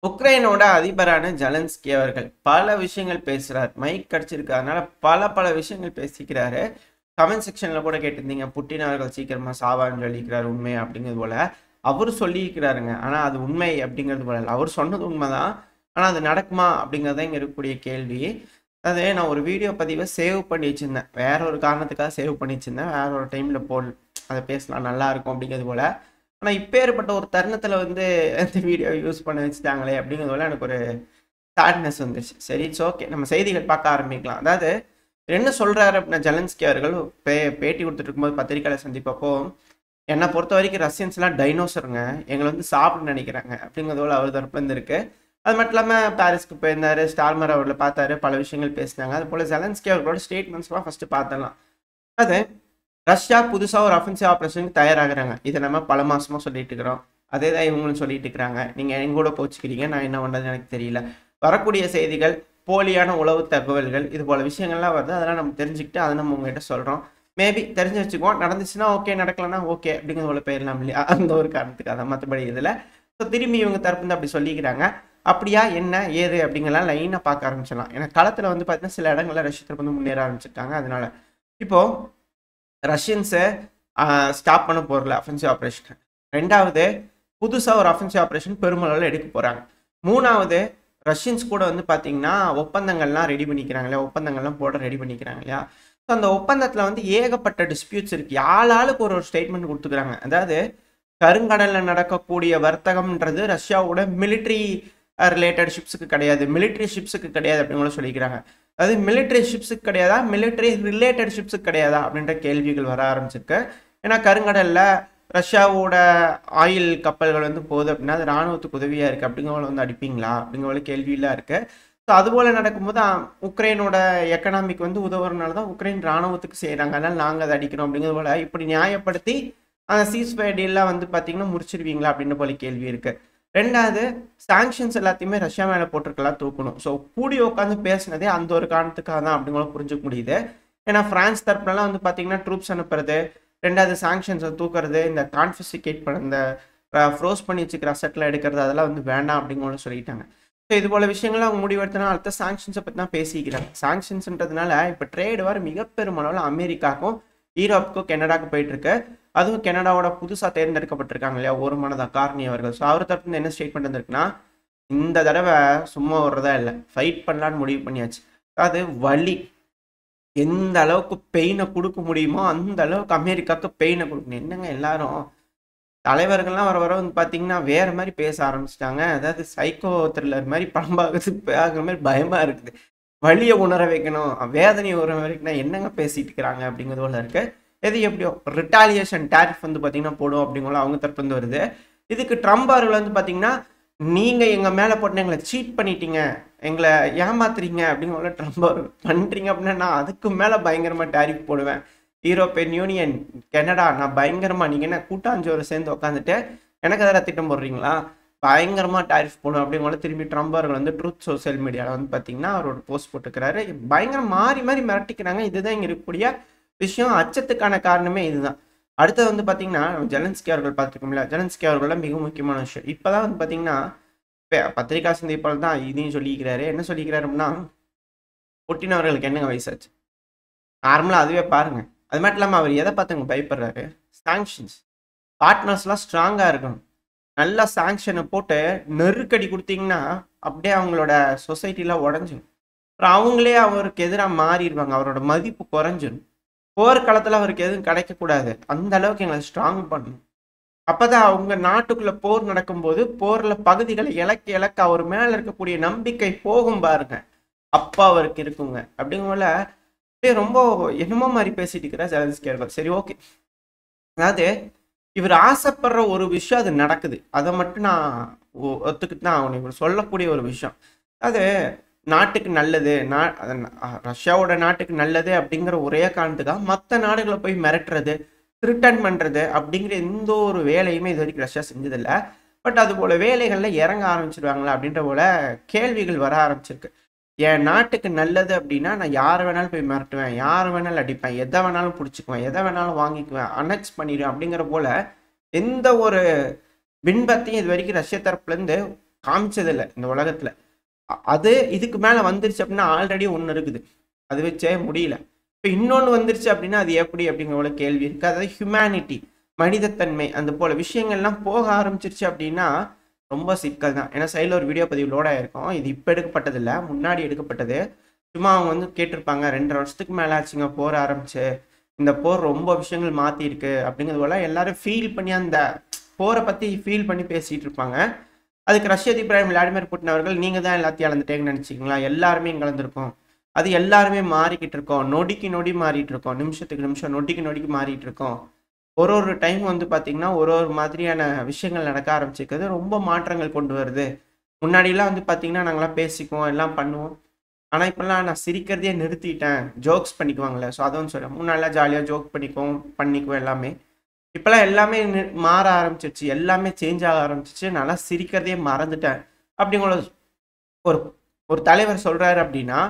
உக்ரைனோட அதிபரான Zelensky அவர்கள் பல விஷயங்கள் பேசுறார். மைக் கிடைச்சிருக்கு. அதனால பல விஷயங்கள் பேசிக்கிறாரு. கமெண்ட் செக்ஷன்ல கூட கேட்டிருந்தீங்க. புட்டின் அவர்கள் சீக்கிரமா சாவான்னு சொல்லிக்கிறார் உண்மை அப்படிங்கிறது போல. அவரு சொல்லியிருக்கிறாருங்க. ஆனா அது உண்மை அப்படிங்கிறது போல இல்ல. அவர் சொன்னது உண்மைதான். ஆனா அது நடக்குமா அப்படிங்கிறது தான் இங்க இருக்கக்கூடிய கேள்வி. அது நான் ஒரு வீடியோ பதிவை சேவ் பண்ணி வச்சிருந்தேன். வேற ஒரு காரணத்துக்காக சேவ் பண்ணி வச்சிருந்தேன். வேற ஒரு டைம்ல அதை பேசலாம் நல்லா இருக்கும் அப்படிங்கிறது போல. ஆனா இப்பேற்பட்ட ஒரு தருணத்துல வந்து இந்த வீடியோ யூஸ் பண்ண வச்சுட்டாங்களே அப்படிங்கிறது போல எனக்கு ஒரு சேட்னஸ் வந்துருச்சு. சரி இட்ஸ் ஓகே. நம்ம செய்திகள் பார்க்க ஆரம்பிக்கலாம். அதாவது என்ன சொல்றாரு அப்படின்னா ஜெலன்ஸ்கி அவர்கள் பேட்டி கொடுத்துட்டு இருக்கும்போது பத்திரிகையாளர் சந்திப்பப்போ, என்னை பொறுத்த வரைக்கும் ரஷ்யன்ஸ் எல்லாம் டைனோசருங்க. எங்களை வந்து சாப்பிட நினைக்கிறாங்க அப்படிங்கிறது போல அவர் தரப்புல இருந்து இருக்கு. அது மட்டும் இல்லாமல் பாரிஸ்க்கு போயிருந்தாரு. ஸ்டார்மர் அவர்களை பார்த்தாரு. பல விஷயங்கள் பேசினாங்க. அது போல ஜெலன்ஸ்கி அவர்களோட ஸ்டேட்மெண்ட்ஸ்லாம் ஃபர்ஸ்ட் பார்த்தலாம். அது ரஷ்யா புதுசா ஒரு அஃபென்சிவ் ஆபரேஷனுக்கு தயாராகிறாங்க. இதை நம்ம பல மாசமா சொல்லிட்டு இருக்கிறோம். அதே தான் இவங்களும் சொல்லிட்டு இருக்கிறாங்க. நீங்க எங்க கூட கோச்சுக்கிறீங்க. நான் என்ன பண்றது எனக்கு தெரியல. வரக்கூடிய செய்திகள், போலியான உளவு தகவல்கள், இது போல விஷயங்கள்லாம் வருது. அதெல்லாம் நம்ம தெரிஞ்சுக்கிட்டு அதை நம்ம உங்ககிட்ட சொல்றோம். மேபி தெரிஞ்சு வச்சுக்குவோம். நடந்துச்சுன்னா ஓகே, நடக்கலன்னா ஓகே அப்படிங்கிறது போல போயிடலாம் இல்லையா? அந்த ஒரு காரணத்துக்கு அதை மற்றபடி இதில் ஸோ திரும்பி இவங்க தரப்பு அப்படி சொல்லிக்கிறாங்க. அப்படியா என்ன ஏது அப்படிங்கலாம் லைனாக பார்க்க ஆரம்பிச்சிடலாம். ஏன்னா களத்தில் வந்து பார்த்தீங்கன்னா சில இடங்கள்ல ரஷ்ய தரப்பு வந்து முன்னேற ஆரம்பிச்சிட்டாங்க. அதனால இப்போ ரஷ்யன்ஸை ஸ்டாப் பண்ண போகிறல அஃபென்சிவ் ஆப்ரேஷன். ரெண்டாவது, புதுசாக ஒரு அஃபென்சிவ் ஆப்ரேஷன் பெருமளவில் எடுக்க போகிறாங்க. மூணாவது, ரஷ்யன்ஸ் கூட வந்து பார்த்தீங்கன்னா ஒப்பந்தங்கள்லாம் ரெடி பண்ணிக்கிறாங்க இல்லையா? ஒப்பந்தங்கள்லாம் போட ரெடி பண்ணிக்கிறாங்க இல்லையா? ஸோ அந்த ஒப்பந்தத்தில் வந்து ஏகப்பட்ட டிஸ்பியூட்ஸ் இருக்குது. ஆளுக்கு ஒரு ஸ்டேட்மெண்ட் கொடுத்துக்கிறாங்க. அதாவது கருங்கடலில் நடக்கக்கூடிய வர்த்தகம்ன்றது ரஷ்யாவோட மிலிட்ரி ரிலேட்டட் ஷிப்ஸுக்கு கிடையாது, மிலிட்ரி ஷிப்ஸுக்கு கிடையாது அப்படின்னு சொல்லிக்கிறாங்க. அதாவது மிலிட்ரி ஷிப்ஸுக்கு கிடையாதா, மிலிட்ரி ரிலேட்டட் ஷிப்ஸுக்கு கிடையாதா அப்படின்ற கேள்விகள் வர ஆரம்பிச்சிருக்கு. ஏன்னா கருங்கடலில் ரஷ்யாவோட ஆயில் கப்பல்கள் வந்து போகுது அப்படின்னா அது ராணுவத்துக்கு உதவியாக இருக்குது. அப்படிங்கிறவங்கள வந்து அடிப்பீங்களா அப்படிங்கிற கேள்வியெல்லாம் இருக்குது. ஸோ அதுபோல் நடக்கும்போது உக்ரைனோட எக்கனாமிக் வந்து உதவுறதுனால தான் உக்ரைன் ராணுவத்துக்கு செய்கிறாங்க. அதனால் நாங்கள் அதை அடிக்கிறோம் அப்படிங்கிறது போல இப்படி நியாயப்படுத்தி அந்த சீஸ்ஃபயர் டீல்லாம் வந்து பார்த்தீங்கன்னா முடிச்சிருவீங்களா அப்படின்ற போல கேள்வி இருக்குது. ரெண்டாவது, சாங்ஷன்ஸ் எல்லாத்தையுமே ரஷ்யா மேலே போட்டிருக்கலாம் தூக்கணும். ஸோ கூடி உட்காந்து பேசினதே அந்த ஒரு காரணத்துக்காக தான் அப்படிங்கிற புரிஞ்சுக்க முடியுது. ஏன்னா பிரான்ஸ் தரப்புலலாம் வந்து பார்த்தீங்கன்னா ட்ரூப்ஸ் அனுப்புறது, ரெண்டாவது சாங்ஷன்ஸை தூக்குறது, இந்த கான்ஃபிஸ்கேட் பண்ண இந்த ஃப்ரோஸ் பண்ணி வச்சுக்கிற அசட்டில் எடுக்கிறது அதெல்லாம் வந்து வேண்டாம் அப்படிங்கிற சொல்லிட்டாங்க. ஸோ இது போல விஷயங்கள்லாம் அவங்க முடிவெடுத்தனா அடுத்த சாங்ஷன்ஸை பற்றி தான் பேசிக்கிறாங்க. சாங்ஷன்ஸ்ன்றதுனால இப்போ ட்ரேடு வர மிகப்பெருமளவில் அமெரிக்காவுக்கும் ஈரோப்புக்கும் கனடாவுக்கும் போயிட்டு இருக்கு. அதுவும் கனடாவோட புதுசாக தேர்ந்தெடுக்கப்பட்டிருக்காங்க இல்லையா ஒரு மனதா கார்னி அவர்கள். ஸோ அவர் தரப்பு என்ன ஸ்டேட்மெண்ட் வந்திருக்குன்னா, இந்த தடவை சும்மா வர்றதா இல்லை, ஃபைட் பண்ணலான்னு முடிவு பண்ணியாச்சு. அது வலி எந்த அளவுக்கு பெயினை கொடுக்க முடியுமோ அந்த அளவுக்கு அமெரிக்காவுக்கு பெயினை கொடுக்கணும். என்னங்க எல்லாரும் தலைவர்கள்லாம் வர வந்து பார்த்தீங்கன்னா வேற மாதிரி பேச ஆரம்பிச்சிட்டாங்க. அதாவது சைக்கோ த்ரில்லர் மாதிரி படம் பார்க்குற மாதிரி பயமா இருக்குது. வலியை உணர வைக்கணும், வேதனையை உணர வைக்கணும், என்னங்க பேசிட்டு இருக்கிறாங்க அப்படிங்கிறது போல இருக்கு. எது எப்படியோ ரிட்டாலியேஷன் டேரிஃப் வந்து பார்த்தீங்கன்னா போடும் அப்படிங்கலாம் அவங்க தரப்பு வந்து வருது. இதுக்கு ட்ரம்ப் அவர்கள் வந்து பார்த்தீங்கன்னா, நீங்க எங்க மேல போட்டு எங்களை சீட் பண்ணிட்டீங்க, எங்களை ஏமாத்துறீங்க அப்படிங்கிற ட்ரம்ப் அவர்கள் பண்றீங்க அப்படின்னா நான் அதுக்கு மேல பயங்கரமா டேரிஃப் போடுவேன். யூரோப்பியன் யூனியன், கனடா, நான் பயங்கரமா நீங்க என்ன கூட்டாஞ்சோறு சேர்ந்து உட்காந்துட்டு எனக்கு எதாவது திட்டம் போடுறீங்களா, பயங்கரமா டாரிஃப் போடும் அப்படிங்கிற திரும்பி ட்ரம்ப் அவர்கள் வந்து ட்ரூத் சோசியல் மீடியாவில் வந்து பார்த்தீங்கன்னா அவரோட போஸ்ட் போட்டுக்கிறாரு. பயங்கரம் மாறி மிரட்டிக்கிறாங்க. இதுதான் இங்கே இருக்கக்கூடிய விஷயம். அச்சத்துக்கான காரணமே இதுதான். அடுத்தது வந்து பார்த்தீங்கன்னா ஜெலன்ஸ்கி அவர்கள் பார்த்துருக்கோம்ல, ஜெலன்ஸ்கி அவர்களோட மிக முக்கியமான விஷயம் இப்போதான் வந்து பார்த்தீங்கன்னா பத்திரிகா சந்திப்பால் தான் இதையும் சொல்லிக்கிறாரு. என்ன சொல்லிக்கிறாரு அப்படின்னா, புட்டின் அவர்களுக்கு என்னங்க வயசாச்சு, நார்மலாக அதுவே பாருங்க. அது மட்டும் இல்லாமல் அவர் எதை பார்த்துங்க பயப்படுறாரு, சாங்ஷன்ஸ். பார்ட்னர்ஸ்லாம் ஸ்ட்ராங்காக இருக்கணும். நல்லா சாங்ஷனை போட்டு நெருக்கடி கொடுத்தீங்கன்னா அப்படியே அவங்களோட சொசைட்டிலாம் உடஞ்சிடும். அப்புறம் அவங்களே அவருக்கு எதிராக மாறிடுவாங்க. அவரோட மதிப்பு குறைஞ்சிடும். போர்க்களத்தில் அவருக்கு எதுவும் கிடைக்கக்கூடாது. அந்த அளவுக்கு எங்களை ஸ்ட்ராங் பண்ணணும். அப்போதான் அவங்க நாட்டுக்குள்ள போர் நடக்கும்போது போரில் பகுதிகளை இழக்க அவர் மேலே இருக்கக்கூடிய நம்பிக்கை போகும் பாருங்க, அப்பா அவருக்கு இருக்குங்க அப்படிங்கல. அப்படியே ரொம்ப என்னமோ மாதிரி பேசிட்டு இருக்கிற ஜெலன்ஸ்கி அவர்கள். சரி ஓகே, அதாவது இவர் ஆசைப்படுற ஒரு விஷயம் அது நடக்குது, அதை மட்டும் நான் ஒத்துக்கிட்டு தான் அவனை இவர் சொல்லக்கூடிய ஒரு விஷயம். அது நாட்டுக்கு நல்லது, ரஷ்யாவோட நாட்டுக்கு நல்லது அப்படிங்கிற ஒரே காரணத்துக்காக மற்ற நாடுகளை போய் மிரட்டுறது, ரிட்டர்ன் பண்ணுறது அப்படிங்கிற எந்த ஒரு வேலையுமே இது வரைக்கும் ரஷ்யா செஞ்சதில்லை. பட் அது போல வேலைகளில் இறங்க ஆரம்பிச்சிடுவாங்களா அப்படின்ற போல கேள்விகள் வர ஆரம்பிச்சிருக்கு. என் நாட்டுக்கு நல்லது அப்படின்னா நான் யாரை வேணாலும் போய் மிரட்டுவேன், யாரை வேணாலும் அடிப்பேன், எதை வேணாலும் பிடிச்சிக்குவேன், எதை வேணாலும் வாங்கிக்குவேன், அனெக்ஸ் பண்ணிடுவேன் அப்படிங்கிற போல எந்த ஒரு பின்பத்தையும் இது வரைக்கும் ரஷ்ய தரப்புலேருந்து காமிச்சதில்லை இந்த உலகத்தில். அது இதுக்கு மேலே வந்துருச்சு அப்படின்னா ஆல்ரெடி ஒன்று இருக்குது, அது வச்சே முடியல. இப்போ இன்னொன்று வந்துருச்சு அப்படின்னா அது எப்படி அப்படிங்கிற கேள்வி இருக்குது. அதாவது ஹியூமனிட்டி, மனிதத்தன்மை, அந்த போல விஷயங்கள்லாம் போக ஆரம்பிச்சிருச்சு அப்படின்னா ரொம்ப சிக்கல் தான். ஏன்னா சைடில் ஒரு வீடியோ பதிவு லோட் ஆகிருக்கும். இது இப்போ எடுக்கப்பட்டதில்லை, முன்னாடி எடுக்கப்பட்டது. சும்மா அவங்க வந்து கேட்டிருப்பாங்க, 2.5 வருஷத்துக்கு மேலே ஆச்சுங்க போர் ஆரம்பிச்சு, இந்த போர் ரொம்ப விஷயங்கள் மாற்றிருக்கு அப்படிங்கிறது போல எல்லாரும் ஃபீல் பண்ணி அந்த போரை பற்றி ஃபீல் பண்ணி பேசிகிட்டு இருப்பாங்க. அதுக்கு ரஷ்ய அதிபர் விளாடிமிர் புட்டின் அவர்கள் நீங்கள் தான் எல்லாத்தையும் இழந்துட்டேங்கன்னு நினச்சிங்களா? எல்லாருமே இங்கே இழந்திருக்கோம், அது எல்லாருமே மாறிக்கிட்டு இருக்கோம், நொடிக்கு நொடி மாறிட்டு இருக்கோம், நிமிஷத்துக்கு நிமிஷம் நொடிக்கு நொடிக்கு மாறிட்டு இருக்கோம். ஒரு டைம் வந்து பார்த்தீங்கன்னா ஒரு மாதிரியான விஷயங்கள் நடக்க ஆரம்பிச்சிருக்கிறது, ரொம்ப மாற்றங்கள் கொண்டு வருது. முன்னாடிலாம் வந்து பார்த்தீங்கன்னா நாங்களாம் பேசிக்குவோம், எல்லாம் பண்ணுவோம். ஆனால் இப்போல்லாம் நான் சிரிக்கிறதையே நிறுத்திட்டேன், ஜோக்ஸ் பண்ணிக்குவாங்களே, ஸோ அதை வந்து சொல்கிறேன். முன்னாடிலாம் ஜாலியாக ஜோக் பண்ணிக்குவோம் எல்லாமே. இப்போல்லாம் எல்லாமே மாற ஆரம்பிச்சிருச்சு, எல்லாமே சேஞ்ச் ஆக ஆரம்பிச்சிச்சு, நல்லா சிரிக்கிறதையே மறந்துட்டேன் அப்படிங்கிற ஒரு ஒரு தலைவர் சொல்கிறாரு அப்படின்னா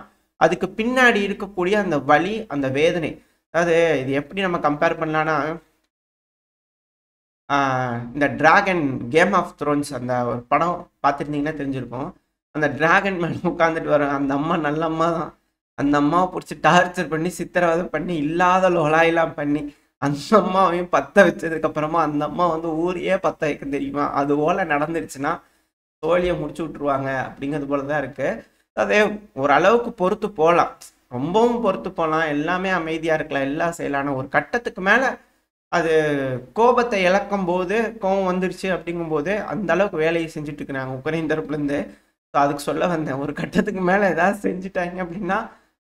அதுக்கு பின்னாடி இருக்கக்கூடிய அந்த வலி, அந்த வேதனை. அதாவது இது எப்படி நம்ம கம்பேர் பண்ணலான்னா, இந்த டிராகன் கேம் ஆஃப் த்ரோன்ஸ் அந்த ஒரு படம் பார்த்துருந்தீங்கன்னா தெரிஞ்சிருக்கும். அந்த டிராகன் மேலே உட்காந்துட்டு வர அந்த அம்மா நல்ல அம்மா தான். அந்த அம்மாவை பிடிச்சி டார்ச்சர் பண்ணி சித்திரவதை பண்ணி இல்லாத லொலாயெல்லாம் பண்ணி அந்த அம்மாவையும் பற்ற வச்சதுக்கப்புறமா அந்த அம்மா வந்து ஊரையே பற்ற வைக்க தெரியுமா? அது போல் நடந்துருச்சுன்னா தோழியை முடிச்சு விட்ருவாங்க அப்படிங்கிறது போல தான் இருக்குது. அதே ஓரளவுக்கு பொறுத்து போகலாம், ரொம்பவும் பொறுத்து போகலாம், எல்லாமே அமைதியாக இருக்கலாம், எல்லாம் செய்யலான ஒரு கட்டத்துக்கு மேலே அது கோபத்தை இழக்கும் போது, கோபம் வந்துருச்சு அப்படிங்கும்போது அந்த அளவுக்கு வேலையை செஞ்சுட்டு இருக்கிறாங்க உக்ரைன் தரப்புலேருந்து. ஸோ அதுக்கு சொல்ல வந்தேன், ஒரு கட்டத்துக்கு மேலே ஏதாவது செஞ்சுட்டாங்க அப்படின்னா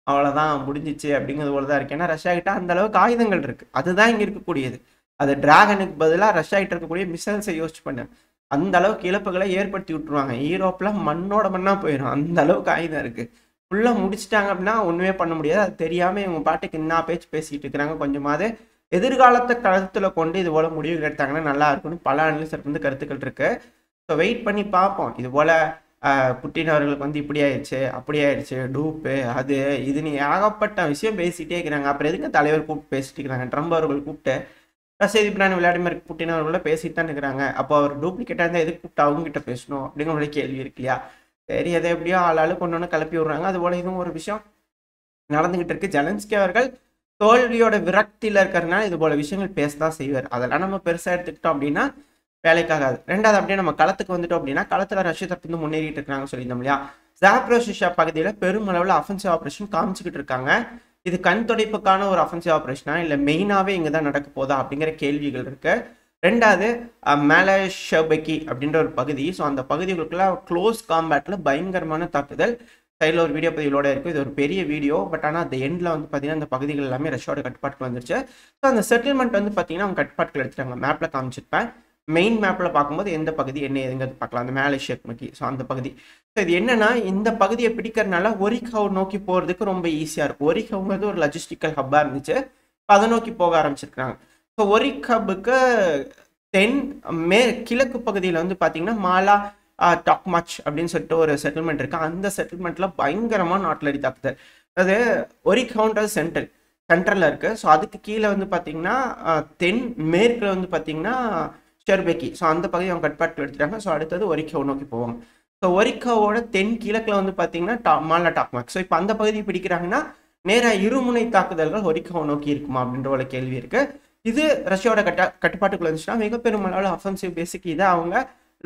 அவ்வளோதான் முடிஞ்சிச்சு அப்படிங்கிறது போல தான் இருக்குது. ஏன்னா ரஷ்யா கிட்ட அந்த அளவுக்கு ஆயுதங்கள் இருக்குது, அதுதான் இங்கே இருக்கக்கூடியது. அது டிராகனுக்கு பதிலாக ரஷ்யா கிட்ட இருக்கக்கூடிய மிசைல்ஸை யோசிச்சு பண்ணு, அந்த அளவுக்கு இழப்புகளை ஏற்படுத்தி விட்டுருவாங்க. யூரோப்பில் மண்ணோட மண்ணாக போயிடும், அந்த அளவுக்கு ஆயுதம் இருக்குது. ஃபுல்லாக முடிச்சிட்டாங்க அப்படின்னா ஒன்றுமே பண்ண முடியாது. அது தெரியாமல் இவங்க பாட்டுக்கு என்ன பேச்சு பேசிகிட்டு இருக்கிறாங்க. கொஞ்சமாவது எதிர்காலத்தை கருத்தில் கொண்டு இது போல் முடிவுகள் எடுத்தாங்கன்னா நல்லா இருக்கும்னு பல அனலிஸ்டர் வந்து கருத்துக்கள் இருக்குது. ஸோ வெயிட் பண்ணி பார்ப்போம். இது போல் புட்டின் அவர்களுக்கு வந்து இப்படி ஆயிடுச்சு, அப்படி ஆயிடுச்சு, டூப்பு, அது இதுன்னு ஏகப்பட்ட விஷயம் பேசிகிட்டே இருக்கிறாங்க. அப்புறம் எதுக்கு தலைவர் கூப்பிட்டு பேசிட்டு இருக்கிறாங்க? ட்ரம்ப் அவர்கள் கூப்பிட்டு ரஷ்ய அதிபர் விளாடிமிர் புட்டின் அவர்கள பேசிட்டு தான் இருக்கிறாங்க. அப்போ அவர் டூப்ளிகேட்டாக இருந்தால் எதுக்கு கூப்பிட்டு அவங்ககிட்ட பேசணும் அப்படிங்கிற கேள்வி இருக்கு இல்லையா? சரி, அதை எப்படியோ ஆளாளுக்கு கொண்டு ஒன்று கிளப்பி விடுறாங்க. அதுபோல் இதுவும் ஒரு விஷயம் நடந்துகிட்டு இருக்கு. ஜெலன்ஸ்கி அவர்கள் தோல்வியோட விரக்தியில் இருக்கிறதுனால இது போல விஷயங்கள் பேசதான் செய்வார். அதெல்லாம் நம்ம பெருசாக எடுத்துக்கிட்டோம் அப்படின்னா வேலைக்காகாது. ரெண்டாவது அப்படியே நம்ம களத்துக்கு வந்துட்டோம் அப்படின்னா களத்தில் ரஷ்ய தரப்பு வந்து முன்னேறிட்டு இருக்காங்க சொல்லியிருந்தோம் இல்லையா? ஜாப்ரோசியா பகுதியில் பெருமளவில் அஃபென்சிவ் ஆப்ரேஷன் காமிச்சிக்கிட்டு இருக்காங்க. இது கண் துடைப்புக்கான ஒரு அஃபென்சிவ் ஆப்ரேஷனா இல்லை மெயினாகவே இங்கே தான் நடக்க போதா அப்படிங்கிற கேள்விகள் இருக்கு. ரெண்டாவது மேலஷபெக்கி அப்படின்ற ஒரு பகுதி. ஸோ அந்த பகுதிகளுக்குள்ள க்ளோஸ் காம்பேட்டில் பயங்கரமான தாக்குதல். சைடில் ஒரு வீடியோ பதிவுகளோட இருக்கும். இது ஒரு பெரிய வீடியோ, பட் ஆனால் அந்த எண்டில் வந்து பார்த்தீங்கன்னா அந்த பகுதிகள் எல்லாமே ரஷ்யாவோட கட்டுப்பாட்டுக்கு வந்துருச்சு. ஸோ அந்த செட்டில்மெண்ட் வந்து பார்த்தீங்கன்னா அவங்க கட்டுப்பாட்டுக்கு எடுத்துட்டாங்க. மேப்பில் காமிச்சிருப்பேன். மெயின் மேப்பில் பார்க்கும்போது எந்த பகுதி என்ன ஏதுங்கிறது பார்க்கலாம். அந்த மேலஷியக்மக்கி, ஸோ அந்த பகுதி. ஸோ இது என்னன்னா, இந்த பகுதியை பிடிக்கிறதுனால ஒரிகவ் நோக்கி போகிறதுக்கு ரொம்ப ஈஸியாக இருக்கும். ஒரிகவ்ங்கிறது ஒரு லஜிஸ்டிக்கல் ஹப்பாக இருந்துச்சு, அதை நோக்கி போக ஆரம்பிச்சிருக்காங்க. ஸோ ஒரிகவுக்கு கிழக்கு பகுதியில் வந்து பார்த்தீங்கன்னா மாலா டாக்மச் அப்படின்னு சொல்லிட்டு ஒரு செட்டில்மெண்ட் இருக்கு. அந்த செட்டில்மெண்ட்ல பயங்கரமான நாட்டிலடி தாக்குதல். அது ஒரிகவுன்றது சென்ட்ரல்ல இருக்கு. ஸோ அதுக்கு கீழே வந்து பார்த்தீங்கன்னா மேற்குல வந்து பார்த்தீங்கன்னா ஷெர்பெக்கி. ஸோ அந்த பகுதி அவங்க கட்பாட்டில் எடுத்துட்டாங்க. ஸோ அடுத்தது ஒரிகவ் நோக்கி போவாங்க. ஸோ ஒரிகவோட கிழக்கில் வந்து பார்த்தீங்கன்னா மாலா டாக்மக். ஸோ இப்போ அந்த பகுதியை பிடிக்கிறாங்கன்னா நேராக இருமுனை தாக்குதல்கள் ஒரிகவ் நோக்கி இருக்குமா அப்படின்ற ஒரு கேள்வி இருக்கு. இது ரஷ்யாவோட கட்டுப்பாட்டுக்குள்ள இருந்துச்சுன்னா மிக பெருமளவில் அஃபென்சிவ் பேசிக் இதை அவங்க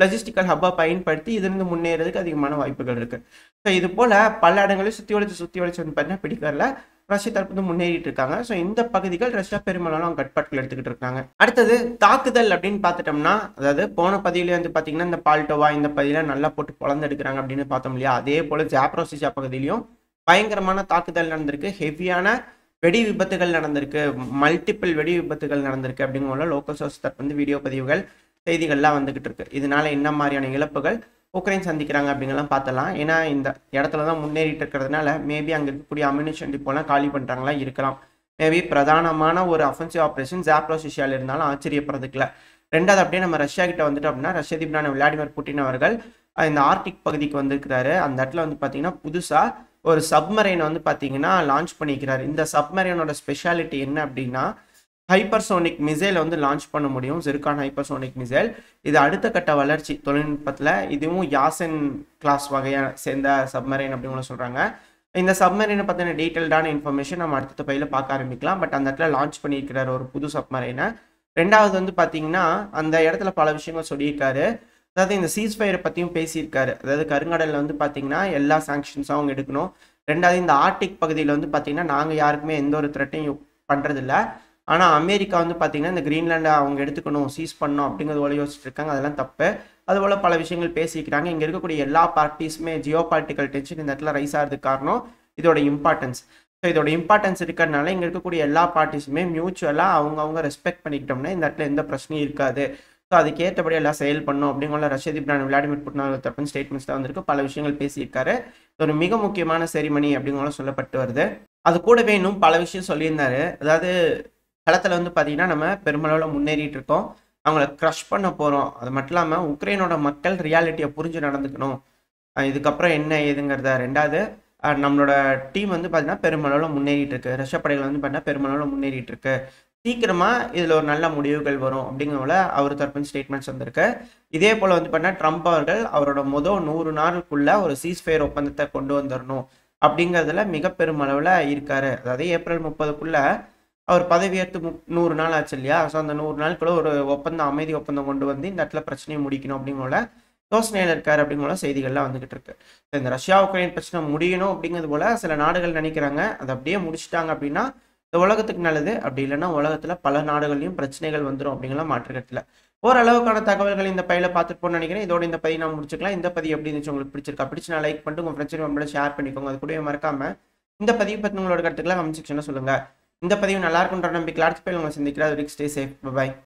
லஜிஸ்டிக்கல் ஹப்பாக பயன்படுத்தி இதிலிருந்து முன்னேறதுக்கு அதிகமான வாய்ப்புகள் இருக்கு. ஸோ இது போல பல இடங்களில் சுற்றி வளைச்சு வந்து பார்த்தீங்கன்னா பிடிக்கிறதுல ரஷ்யா தரப்பு முன்னேறிட்டு இருக்காங்க. ஸோ இந்த பகுதிகள் ரஷ்யா பெருமளவு அவங்க கட்பாட்டுகள் எடுத்துக்கிட்டு இருக்காங்க. அடுத்தது தாக்குதல் அப்படின்னு பார்த்துட்டோம்னா, அதாவது போன பதிவிலே வந்து பார்த்தீங்கன்னா இந்த பால்டோவா இந்த பகுதியில நல்லா போட்டு பொழந்தெடுக்கிறாங்க அப்படின்னு பார்த்தோம் இல்லையா? அதே போல ஜாப்ரோசியா பகுதியிலையும் பயங்கரமான தாக்குதல் நடந்திருக்கு. ஹெவியான வெடி விபத்துகள் நடந்திருக்கு, மல்டிபிள் வெடி விபத்துகள் நடந்திருக்கு அப்படிங்கிற லோக்கல் சோர்ஸ் தரப்பு வந்து வீடியோ பதிவுகள் செய்திகள்லாம் வந்துகிட்டு இருக்கு. இதனால என்ன மாதிரியான இழப்புகள் உக்ரைன் சந்திக்கிறாங்க அப்படிங்கலாம் பார்த்தலாம். ஏன்னா இந்த இடத்துல தான் முன்னேறிட்டு இருக்கிறதுனால மேபி அங்கே இருக்கக்கூடிய அம்யூனிஷன் டிப்போலாம் காலி பண்ணுறாங்களா இருக்கலாம். மேபி பிரதானமான ஒரு அஃபென்சிவ் ஆப்ரேஷன் ஜாப்ரோசியாவில் இருந்தாலும் ஆச்சரியப்படுறதுக்குல. ரெண்டாவது அப்படியே நம்ம ரஷ்யா கிட்ட வந்துட்டோம் அப்படின்னா ரஷ்ய அதிபர் விளாடிமிர் புட்டின் அவர்கள் இந்த ஆர்டிக் பகுதிக்கு வந்திருக்கிறாரு. அந்த இடத்துல வந்து பார்த்தீங்கன்னா புதுசாக ஒரு சப்மரைனை வந்து பார்த்தீங்கன்னா லான்ச் பண்ணிக்கிறாரு. இந்த சப்மரைனோட ஸ்பெஷாலிட்டி என்ன அப்படின்னா ஹைப்பர்சோனிக் மிசைல் வந்து லான்ச் பண்ண முடியும். Zircon hypersonic missile. இது அடுத்த கட்ட வளர்ச்சி தொழில்நுட்பத்தில். இதுவும் யாசன் கிளாஸ் வகையை சேர்ந்த சப்மரைன் அப்படின்னு சொல்கிறாங்க. இந்த சப்மரைனை பற்றின டீட்டெயில்டான இன்ஃபர்மேஷன் நம்ம அடுத்த பையில் பார்க்க ஆரம்பிக்கலாம். பட் அந்த இடத்துல லான்ச் பண்ணியிருக்கிறார் ஒரு புது சப்மரைனை. ரெண்டாவது வந்து பார்த்தீங்கன்னா அந்த இடத்துல பல விஷயங்கள் சொல்லியிருக்காரு. அதாவது இந்த சீஸ்ஃபயரை பற்றியும் பேசியிருக்காரு. அதாவது கருங்கடலில் வந்து பார்த்தீங்கன்னா எல்லா சாங்ஷன்ஸும் அவங்க எடுக்கணும். ரெண்டாவது இந்த ஆர்டிக் பகுதியில் வந்து பார்த்தீங்கன்னா நாங்கள் யாருக்குமே எந்த ஒரு த்ரெட்டையும் பண்ணுறதில்ல. ஆனால் அமெரிக்கா வந்து பார்த்தீங்கன்னா இந்த கிரீன்லாண்டை அவங்க எடுத்துக்கணும், சீஸ் பண்ணணும் அப்படிங்கிறது போல யோசிச்சுட்டு இருக்காங்க. அதெல்லாம் தப்பு. அதுபோல் பல விஷயங்கள் பேசிக்கிறாங்க. இங்கே இருக்கக்கூடிய எல்லா பார்ட்டிஸுமே ஜியோ பாலிட்டிக்கல் டென்ஷன் இந்த இடத்துல ரைஸ் ஆகிறதுக்கு காரணம் இதோட இம்பார்ட்டன்ஸ். ஸோ இதோட இம்பார்ட்டன்ஸ் இருக்கிறதுனால இங்கே இருக்கக்கூடிய எல்லா பார்ட்டிஸுமே மியூச்சுவலாக அவங்கவுங்க ரெஸ்பெக்ட் பண்ணிக்கிட்டோம்னா இந்த இடத்துல எந்த பிரச்சனையும் இருக்காது. ஸோ அதுக்கேற்றபடி எல்லாம் செயல் பண்ணும் அப்படிங்கிற ரஷ்ய அதிபர் விளாடிமிர் புட்டின் அவர்கள் தரப்பின் ஸ்டேட்மெண்ட்ஸ் தான் வந்திருக்கு. பல விஷயங்கள் பேசியிருக்காரு. ஒரு மிக முக்கியமான செரிமனி அப்படிங்கிற சொல்லப்பட்டு வருது. அது கூடவே இன்னும் பல விஷயம் சொல்லியிருந்தாரு. அதாவது களத்தில் வந்து பார்த்தீங்கன்னா நம்ம பெருமளவில் முன்னேறிட்டு இருக்கோம், அவங்கள க்ரஷ் பண்ண போகிறோம். அது மட்டும் இல்லாமல் உக்ரைனோட மக்கள் ரியாலிட்டியை புரிஞ்சு நடந்துக்கணும், இதுக்கப்புறம் என்ன ஏதுங்கிறத. ரெண்டாவது நம்மளோட டீம் வந்து பார்த்தீங்கன்னா பெருமளவில் முன்னேறிட்டு இருக்கு, ரஷ்ய படைகள் வந்து பார்த்தீங்கன்னா பெருமளவில் முன்னேறிட்டு இருக்கு, சீக்கிரமாக இதில் ஒரு நல்ல முடிவுகள் வரும் அப்படிங்கிறவங்கள அவர் தரப்பின் ஸ்டேட்மெண்ட்ஸ் வந்திருக்கு. இதே போல் வந்து பார்த்தீங்கன்னா ட்ரம்ப் அவர்கள் அவரோட 100 நாளுக்குள்ள ஒரு சீஸ்ஃபயர் ஒப்பந்தத்தை கொண்டு வந்துடணும் அப்படிங்கிறதுல மிக பெருமளவில் இருக்காரு. அதாவது ஏப்ரல் 30க்குள்ள அவர் பதவியேற்று 100 நாள் ஆச்சு இல்லையா? ஸோ அந்த 100 நாளுக்குள்ள ஒரு ஒப்பந்தம், அமைதி ஒப்பந்தம் கொண்டு வந்து இந்த இடத்துல பிரச்சனையை முடிக்கணும் அப்படிங்கிற யோசனையில் இருக்காரு அப்படிங்கிற செய்திகள்லாம் வந்துகிட்டு இருக்கு. இந்த ரஷ்யா உக்ரைன் பிரச்சனை முடியணும் அப்படிங்கிறது போல சில நாடுகள் நினைக்கிறாங்க. அதை அப்படியே முடிச்சுட்டாங்க அப்படின்னா இந்த உலகத்துக்கு நல்லது. அப்படி இல்லைன்னா உலகத்துல பல நாடுகள்லையும் பிரச்சனைகள் வந்துடும் அப்படிங்கலாம் மாற்றுக்கட்டில். ஓரளவுக்கான தகவல்கள் இந்த பையில பார்த்துட்டு போன்னு நினைக்கிறேன். இதோட இந்த பதிவு நான் முடிச்சுக்கலாம். இந்த பதிவு எப்படி இருந்துச்சு, உங்களுக்கு பிடிச்சிருக்கா? பிடிச்சி நான் லைக் பண்ணிட்டு உங்க ஃப்ரெண்ட்ஸ் நம்மளோட ஷேர் பண்ணிக்கோங்க. அது கூட மறக்காம இந்த பதிவு பற்றி உங்களோட கருத்துக்களை கமெண்ட் செக்ஷன்ல சொல்லுங்க. இந்த பதிவு நல்லா இருக்குன்ற நம்பிக்கை அடுத்த பையில உங்களை சந்திக்கிறேன். Stay safe. பை.